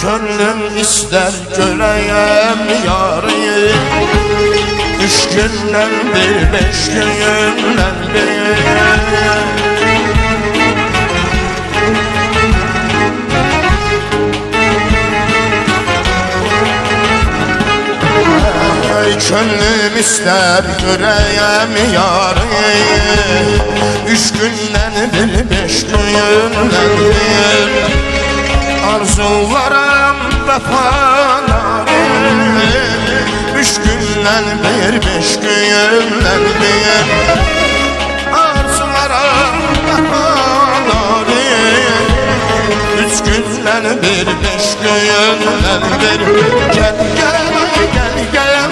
Könlüm ister göreyim yarıyı. 3 günden bir, 5 günden bir. Könlüm ister göreyim yarıyı. 3 günden bir, 5 günden bir. Arzularım vefalarım 3 günden bir, 5 günden bir. Arzularım vefalarım 3 günden bir, 5 günden bir. Gel gel gel gel gel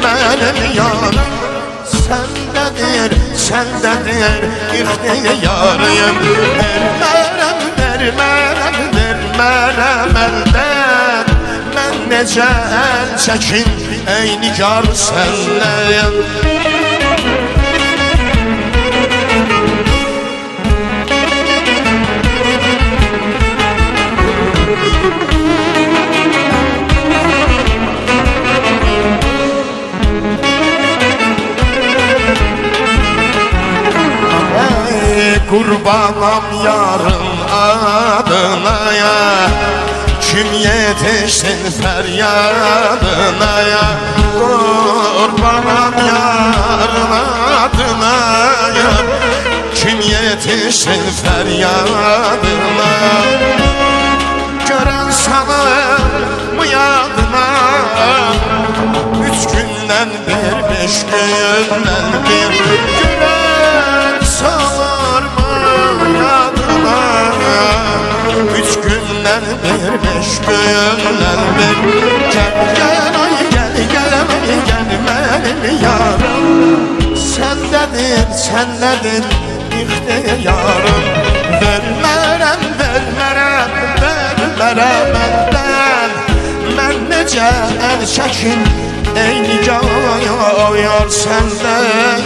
benim yarım. Sendedir, sendedir ihtiyarım. Vermem, vermem, vermem elden. Ben necə el çəkin, ey nigar səndən. Kurbanam yarın adına ya. Kim yetişsin feryadına ya. Kurbanam yarın adına ya. Kim yetişsin feryadına. Gören sanırım yadına. 3 günden bir, 5 günden bir. Gören sanırım yadına. 3 günden bir, 5 günden bir. Gel gel ay gel gel ay gel benim yarım. Sendedir, sendedir ihtiyarım. Vermərəm, vermərəm, vermərəm eldən. Mən necə el çəkin, ey nigar səndən.